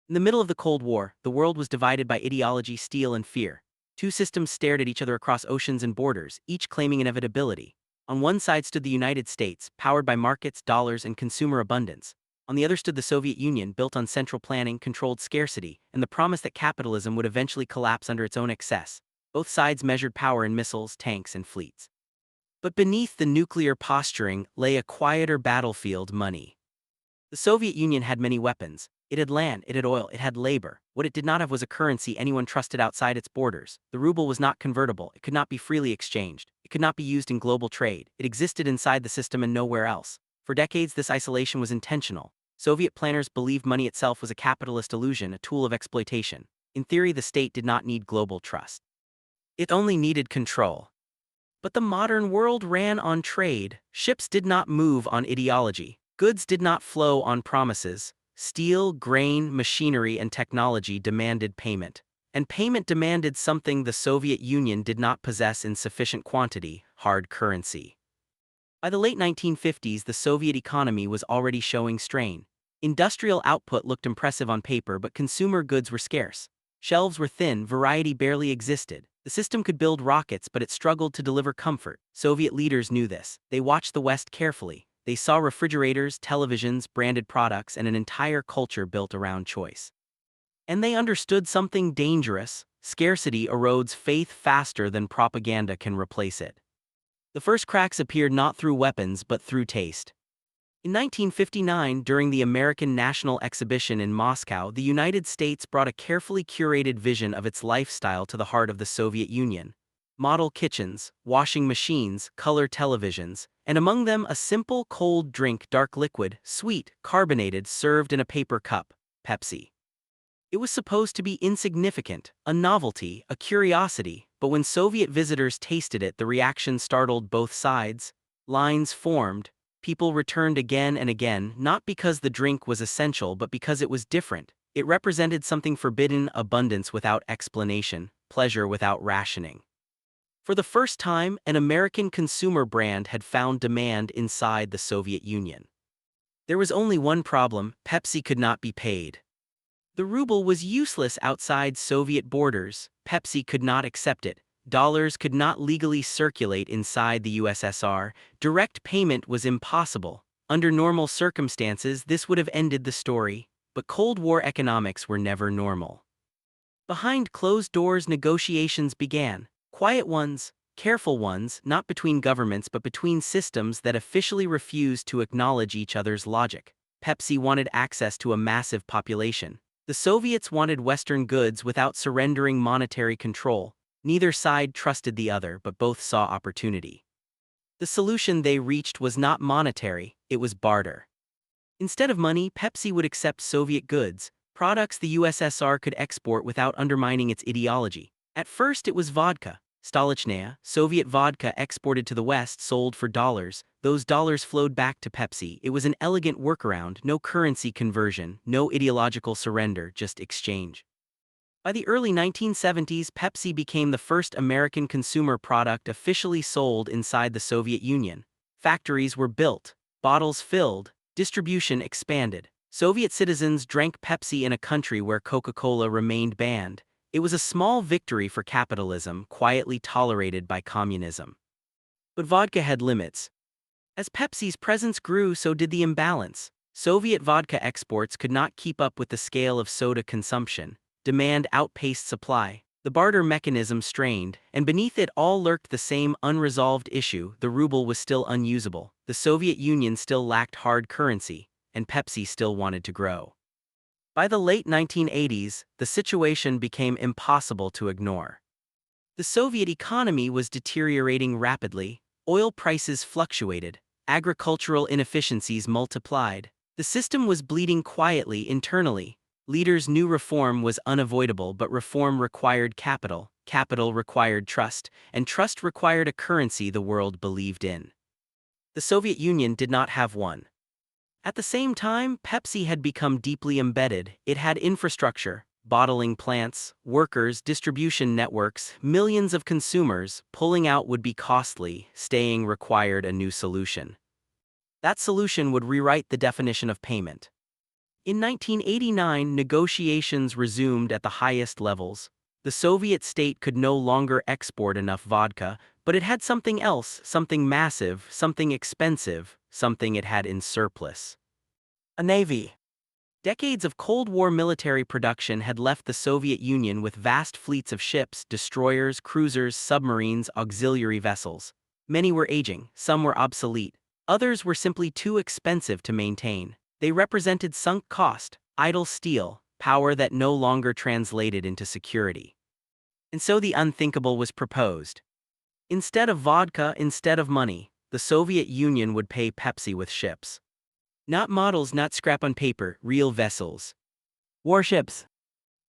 In the middle of the Cold War, the world was divided by ideology, steel, and fear. Two systems stared at each other across oceans and borders, each claiming inevitability. On one side stood the United States, powered by markets, dollars, and consumer abundance. On the other stood the Soviet Union, built on central planning, controlled scarcity, and the promise that capitalism would eventually collapse under its own excess. Both sides measured power in missiles, tanks, and fleets. But beneath the nuclear posturing lay a quieter battlefield: money. The Soviet Union had many weapons. It had land, it had oil, it had labor. What it did not have was a currency anyone trusted outside its borders. The ruble was not convertible, it could not be freely exchanged, it could not be used in global trade, it existed inside the system and nowhere else. For decades, this isolation was intentional. Soviet planners believed money itself was a capitalist illusion, a tool of exploitation. In theory, the state did not need global trust. It only needed control. But the modern world ran on trade. Ships did not move on ideology. Goods did not flow on promises. Steel, grain, machinery, and technology demanded payment. And payment demanded something the Soviet Union did not possess in sufficient quantity: hard currency. By the late 1950s, the Soviet economy was already showing strain. Industrial output looked impressive on paper, but consumer goods were scarce. Shelves were thin, variety barely existed. The system could build rockets, but it struggled to deliver comfort. Soviet leaders knew this. They watched the West carefully. They saw refrigerators, televisions, branded products, and an entire culture built around choice. And they understood something dangerous: scarcity erodes faith faster than propaganda can replace it. The first cracks appeared not through weapons but through taste. In 1959, during the American National Exhibition in Moscow, the United States brought a carefully curated vision of its lifestyle to the heart of the Soviet Union. Model kitchens, washing machines, color televisions, and among them a simple cold drink, dark liquid, sweet, carbonated, served in a paper cup: Pepsi. It was supposed to be insignificant, a novelty, a curiosity, but when Soviet visitors tasted it, the reaction startled both sides. Lines formed, people returned again and again, not because the drink was essential but because it was different. It represented something forbidden: abundance without explanation, pleasure without rationing. For the first time, an American consumer brand had found demand inside the Soviet Union. There was only one problem: Pepsi could not be paid. The ruble was useless outside Soviet borders. Pepsi could not accept it. Dollars could not legally circulate inside the USSR. Direct payment was impossible. Under normal circumstances, this would have ended the story. But Cold War economics were never normal. Behind closed doors, negotiations began. Quiet ones, careful ones, not between governments but between systems that officially refused to acknowledge each other's logic. Pepsi wanted access to a massive population. The Soviets wanted Western goods without surrendering monetary control. Neither side trusted the other, but both saw opportunity. The solution they reached was not monetary, it was barter. Instead of money, Pepsi would accept Soviet goods, products the USSR could export without undermining its ideology. At first it was vodka. Stolichnaya, Soviet vodka exported to the West, sold for dollars. Those dollars flowed back to Pepsi. It was an elegant workaround: no currency conversion, no ideological surrender, just exchange. By the early 1970s, Pepsi became the first American consumer product officially sold inside the Soviet Union. Factories were built, bottles filled, distribution expanded. Soviet citizens drank Pepsi in a country where Coca-Cola remained banned. It was a small victory for capitalism, quietly tolerated by communism. But vodka had limits. As Pepsi's presence grew, so did the imbalance. Soviet vodka exports could not keep up with the scale of soda consumption. Demand outpaced supply. The barter mechanism strained, and beneath it all lurked the same unresolved issue: the ruble was still unusable. The Soviet Union still lacked hard currency, and Pepsi still wanted to grow. By the late 1980s, the situation became impossible to ignore. The Soviet economy was deteriorating rapidly. Oil prices fluctuated. Agricultural inefficiencies multiplied. The system was bleeding quietly internally. Leaders knew reform was unavoidable, but reform required capital. Capital required trust, and trust required a currency the world believed in. The Soviet Union did not have one. At the same time, Pepsi had become deeply embedded. It had infrastructure, bottling plants, workers, distribution networks, millions of consumers. Pulling out would be costly. Staying required a new solution. That solution would rewrite the definition of payment. In 1989, negotiations resumed at the highest levels. The Soviet state could no longer export enough vodka, but it had something else, something massive, something expensive, something it had in surplus. A navy. Decades of Cold War military production had left the Soviet Union with vast fleets of ships, destroyers, cruisers, submarines, auxiliary vessels. Many were aging, some were obsolete, others were simply too expensive to maintain. They represented sunk cost, idle steel, power that no longer translated into security. And so the unthinkable was proposed. Instead of vodka, instead of money, the Soviet Union would pay Pepsi with ships. Not models, not scrap on paper, real vessels. Warships.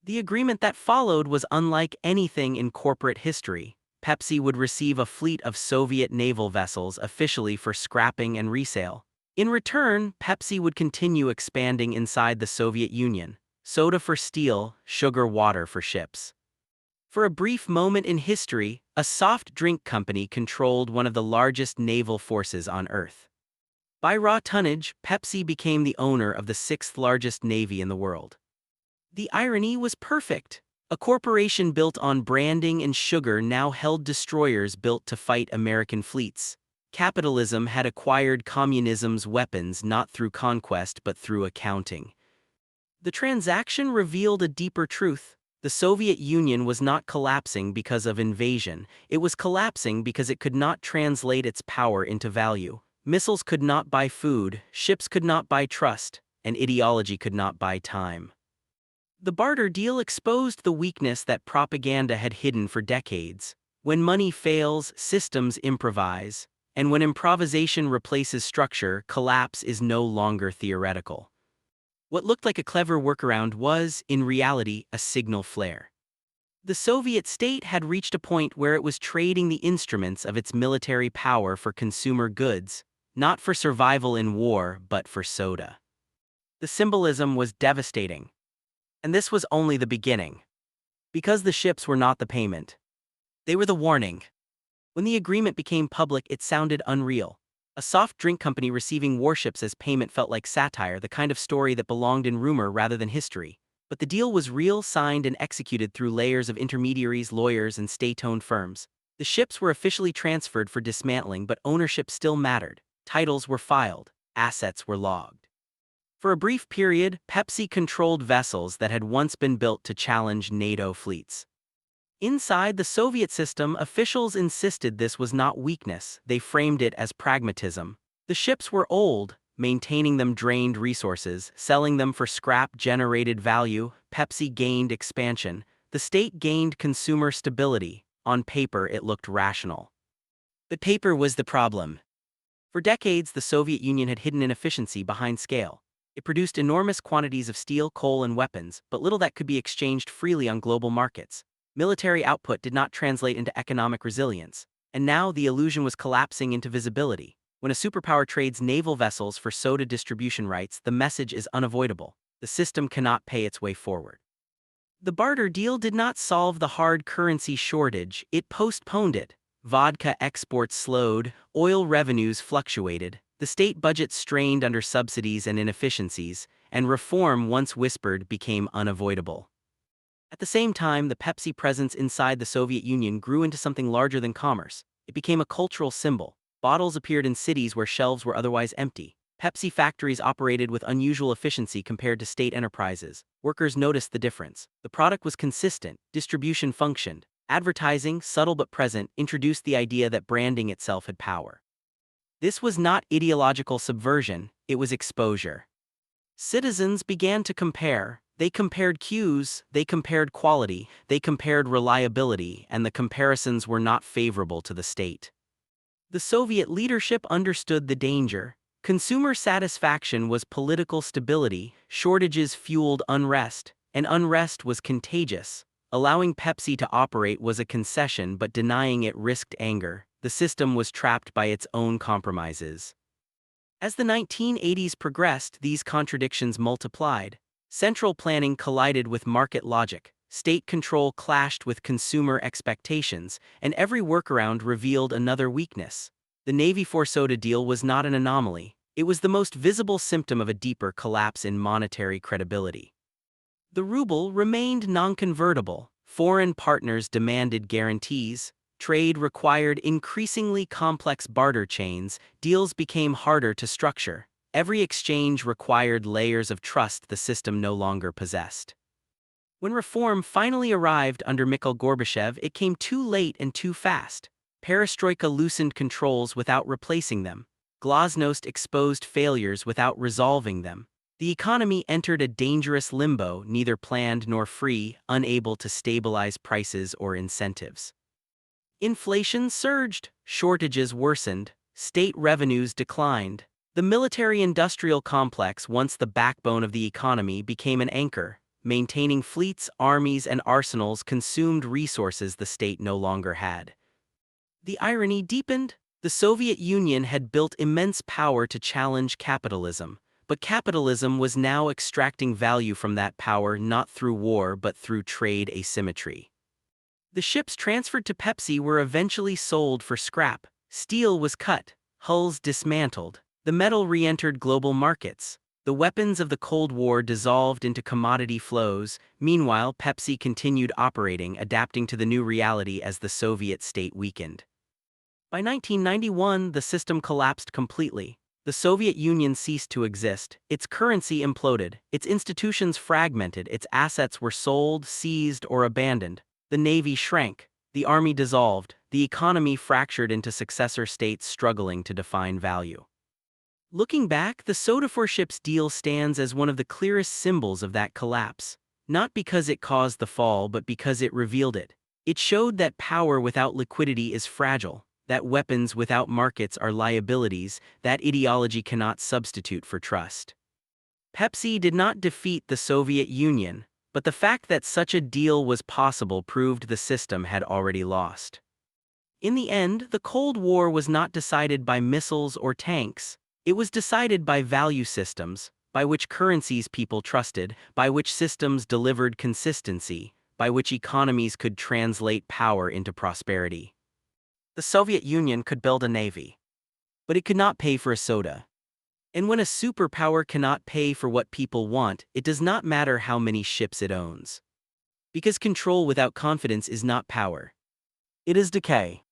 The agreement that followed was unlike anything in corporate history. Pepsi would receive a fleet of Soviet naval vessels officially for scrapping and resale. In return, Pepsi would continue expanding inside the Soviet Union. Soda for steel, sugar water for ships. For a brief moment in history, a soft drink company controlled one of the largest naval forces on Earth. By raw tonnage, Pepsi became the owner of the sixth largest navy in the world. The irony was perfect. A corporation built on branding and sugar now held destroyers built to fight American fleets. Capitalism had acquired communism's weapons not through conquest but through accounting. The transaction revealed a deeper truth. The Soviet Union was not collapsing because of invasion, it was collapsing because it could not translate its power into value. Missiles could not buy food, ships could not buy trust, and ideology could not buy time. The barter deal exposed the weakness that propaganda had hidden for decades. When money fails, systems improvise, and when improvisation replaces structure, collapse is no longer theoretical. What looked like a clever workaround was, in reality, a signal flare. The Soviet state had reached a point where it was trading the instruments of its military power for consumer goods, not for survival in war, but for soda. The symbolism was devastating. And this was only the beginning. Because the ships were not the payment. They were the warning. When the agreement became public, it sounded unreal. A soft drink company receiving warships as payment felt like satire, the kind of story that belonged in rumor rather than history. But the deal was real, signed and executed through layers of intermediaries, lawyers, and state-owned firms. The ships were officially transferred for dismantling, but ownership still mattered. Titles were filed, assets were logged. For a brief period, Pepsi controlled vessels that had once been built to challenge NATO fleets. Inside the Soviet system, officials insisted this was not weakness, they framed it as pragmatism. The ships were old, maintaining them drained resources, selling them for scrap generated value. Pepsi gained expansion, the state gained consumer stability. On paper, it looked rational. But paper was the problem. For decades, the Soviet Union had hidden inefficiency behind scale. It produced enormous quantities of steel, coal, and weapons, but little that could be exchanged freely on global markets. Military output did not translate into economic resilience, and now the illusion was collapsing into visibility. When a superpower trades naval vessels for soda distribution rights, the message is unavoidable. The system cannot pay its way forward. The barter deal did not solve the hard currency shortage, it postponed it. Vodka exports slowed, oil revenues fluctuated, the state budget strained under subsidies and inefficiencies, and reform once whispered became unavoidable. At the same time, the Pepsi presence inside the Soviet Union grew into something larger than commerce. It became a cultural symbol. Bottles appeared in cities where shelves were otherwise empty. Pepsi factories operated with unusual efficiency compared to state enterprises. Workers noticed the difference. The product was consistent, distribution functioned. Advertising, subtle but present, introduced the idea that branding itself had power. This was not ideological subversion, it was exposure. Citizens began to compare. They compared cues, they compared quality, they compared reliability, and the comparisons were not favorable to the state. The Soviet leadership understood the danger. Consumer satisfaction was political stability, shortages fueled unrest, and unrest was contagious. Allowing Pepsi to operate was a concession, but denying it risked anger. The system was trapped by its own compromises. As the 1980s progressed, these contradictions multiplied. Central planning collided with market logic, state control clashed with consumer expectations, and every workaround revealed another weakness. The Navy for soda deal was not an anomaly, It was the most visible symptom of a deeper collapse in monetary credibility. The ruble remained non-convertible. Foreign partners demanded guarantees. Trade required increasingly complex barter chains. Deals became harder to structure. Every exchange required layers of trust the system no longer possessed. When reform finally arrived under Mikhail Gorbachev, it came too late and too fast. Perestroika loosened controls without replacing them. Glasnost exposed failures without resolving them. The economy entered a dangerous limbo, neither planned nor free, unable to stabilize prices or incentives. Inflation surged, shortages worsened, state revenues declined. The military-industrial complex, once the backbone of the economy, became an anchor. Maintaining fleets, armies, and arsenals consumed resources the state no longer had. The irony deepened. The Soviet Union had built immense power to challenge capitalism, but capitalism was now extracting value from that power not through war but through trade asymmetry. The ships transferred to Pepsi were eventually sold for scrap. Steel was cut, hulls dismantled. The metal re-entered global markets. The weapons of the Cold War dissolved into commodity flows. Meanwhile, Pepsi continued operating, adapting to the new reality as the Soviet state weakened. By 1991, the system collapsed completely. The Soviet Union ceased to exist. Its currency imploded. Its institutions fragmented. Its assets were sold, seized, or abandoned. The Navy shrank. The Army dissolved. The economy fractured into successor states struggling to define value. Looking back, the Warships deal stands as one of the clearest symbols of that collapse. Not because it caused the fall, but because it revealed it. It showed that power without liquidity is fragile, that weapons without markets are liabilities, that ideology cannot substitute for trust. Pepsi did not defeat the Soviet Union, but the fact that such a deal was possible proved the system had already lost. In the end, the Cold War was not decided by missiles or tanks. It was decided by value systems, by which currencies people trusted, by which systems delivered consistency, by which economies could translate power into prosperity. The Soviet Union could build a navy, but it could not pay for a soda. And when a superpower cannot pay for what people want, it does not matter how many ships it owns. Because control without confidence is not power. It is decay.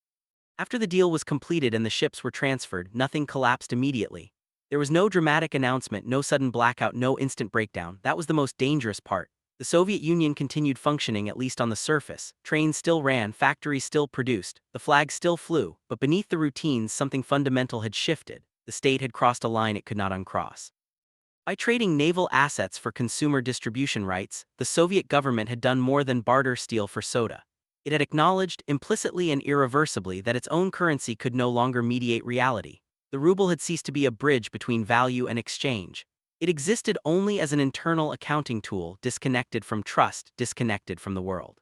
After the deal was completed and the ships were transferred, nothing collapsed immediately. There was no dramatic announcement, no sudden blackout, no instant breakdown. That was the most dangerous part. The Soviet Union continued functioning, at least on the surface. Trains still ran, factories still produced, the flag still flew, but beneath the routines something fundamental had shifted. The state had crossed a line it could not uncross. By trading naval assets for consumer distribution rights, the Soviet government had done more than barter steel for soda. It had acknowledged, implicitly and irreversibly, that its own currency could no longer mediate reality. The ruble had ceased to be a bridge between value and exchange. It existed only as an internal accounting tool, disconnected from trust, disconnected from the world.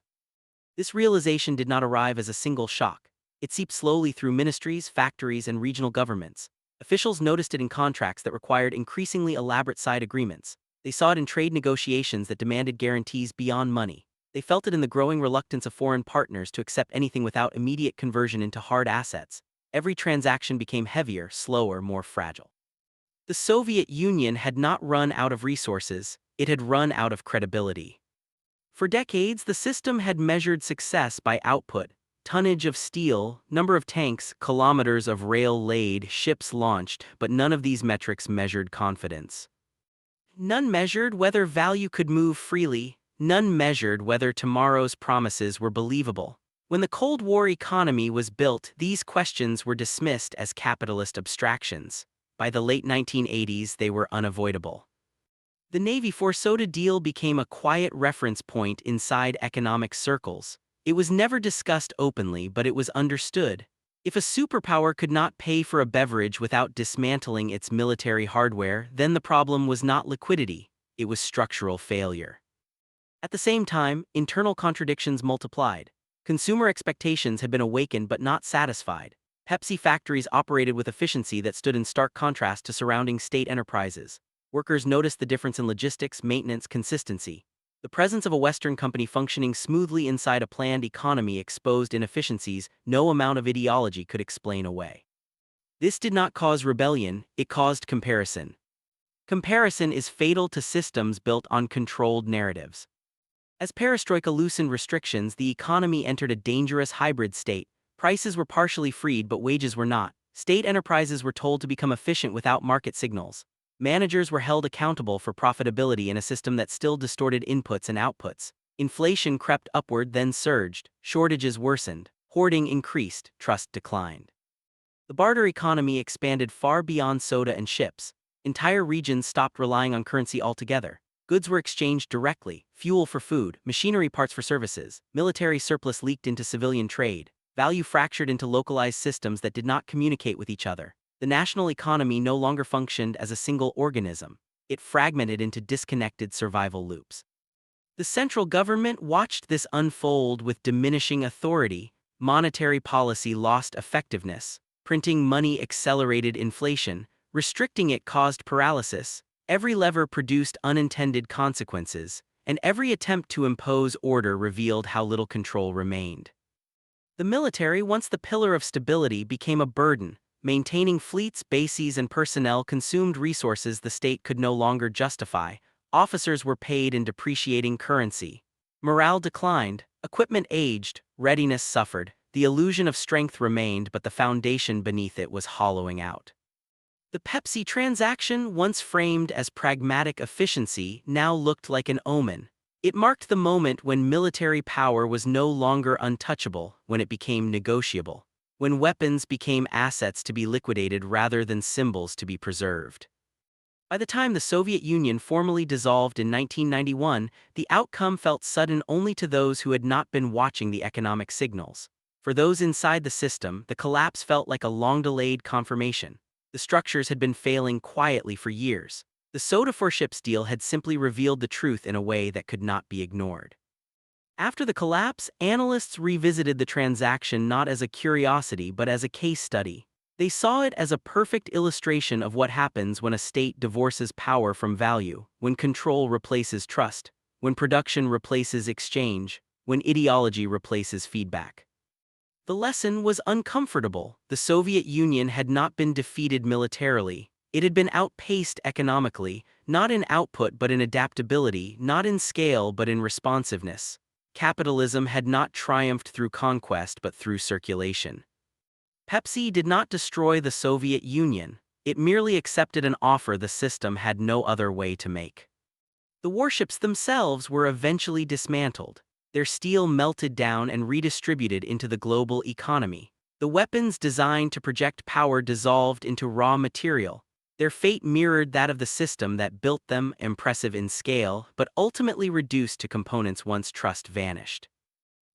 This realization did not arrive as a single shock. It seeped slowly through ministries, factories, and regional governments. Officials noticed it in contracts that required increasingly elaborate side agreements. They saw it in trade negotiations that demanded guarantees beyond money. They felt it in the growing reluctance of foreign partners to accept anything without immediate conversion into hard assets. Every transaction became heavier, slower, more fragile. The Soviet Union had not run out of resources, it had run out of credibility. For decades, the system had measured success by output: tonnage of steel, number of tanks, kilometers of rail laid, ships launched, but none of these metrics measured confidence. None measured whether value could move freely. None measured whether tomorrow's promises were believable. When the Cold War economy was built, these questions were dismissed as capitalist abstractions. By the late 1980s, they were unavoidable. The Navy for soda deal became a quiet reference point inside economic circles. It was never discussed openly, but it was understood. If a superpower could not pay for a beverage without dismantling its military hardware, then the problem was not liquidity, it was structural failure. At the same time, internal contradictions multiplied. Consumer expectations had been awakened but not satisfied. Pepsi factories operated with efficiency that stood in stark contrast to surrounding state enterprises. Workers noticed the difference in logistics, maintenance, consistency. The presence of a Western company functioning smoothly inside a planned economy exposed inefficiencies no amount of ideology could explain away. This did not cause rebellion, it caused comparison. Comparison is fatal to systems built on controlled narratives. As perestroika loosened restrictions, the economy entered a dangerous hybrid state. Prices were partially freed, but wages were not. State enterprises were told to become efficient without market signals. Managers were held accountable for profitability in a system that still distorted inputs and outputs. Inflation crept upward, then surged. Shortages worsened. Hoarding increased. Trust declined. The barter economy expanded far beyond soda and ships. Entire regions stopped relying on currency altogether. Goods were exchanged directly: fuel for food, machinery parts for services. Military surplus leaked into civilian trade. Value fractured into localized systems that did not communicate with each other. The national economy no longer functioned as a single organism. It fragmented into disconnected survival loops. The central government watched this unfold with diminishing authority. Monetary policy lost effectiveness. Printing money accelerated inflation. Restricting it caused paralysis. Every lever produced unintended consequences, and every attempt to impose order revealed how little control remained. The military, once the pillar of stability, became a burden. Maintaining fleets, bases, and personnel consumed resources the state could no longer justify. Officers were paid in depreciating currency. Morale declined, equipment aged, readiness suffered. The illusion of strength remained, but the foundation beneath it was hollowing out. The Pepsi transaction, once framed as pragmatic efficiency, now looked like an omen. It marked the moment when military power was no longer untouchable, when it became negotiable, when weapons became assets to be liquidated rather than symbols to be preserved. By the time the Soviet Union formally dissolved in 1991, the outcome felt sudden only to those who had not been watching the economic signals. For those inside the system, the collapse felt like a long-delayed confirmation. The structures had been failing quietly for years. The soda for ships deal had simply revealed the truth in a way that could not be ignored. After the collapse, analysts revisited the transaction not as a curiosity but as a case study. They saw it as a perfect illustration of what happens when a state divorces power from value, when control replaces trust, when production replaces exchange, when ideology replaces feedback. The lesson was uncomfortable. The Soviet Union had not been defeated militarily. It had been outpaced economically, not in output but in adaptability, not in scale but in responsiveness. Capitalism had not triumphed through conquest but through circulation. Pepsi did not destroy the Soviet Union. It merely accepted an offer the system had no other way to make. The warships themselves were eventually dismantled. Their steel melted down and redistributed into the global economy. The weapons designed to project power dissolved into raw material. Their fate mirrored that of the system that built them, impressive in scale, but ultimately reduced to components once trust vanished.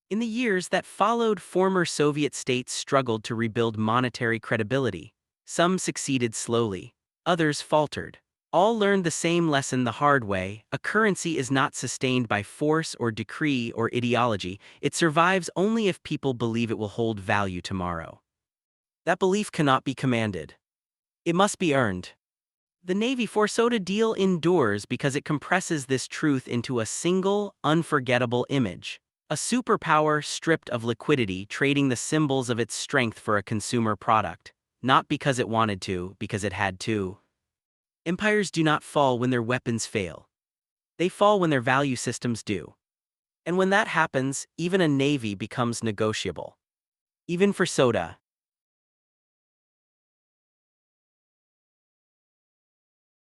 In the years that followed, former Soviet states struggled to rebuild monetary credibility. Some succeeded slowly. Others faltered. All learned the same lesson the hard way: a currency is not sustained by force or decree or ideology. It survives only if people believe it will hold value tomorrow. That belief cannot be commanded. It must be earned. The Navy for soda deal endures because it compresses this truth into a single, unforgettable image. A superpower stripped of liquidity, trading the symbols of its strength for a consumer product. Not because it wanted to, because it had to. Empires do not fall when their weapons fail. They fall when their value systems do. And when that happens, even a navy becomes negotiable. Even for soda.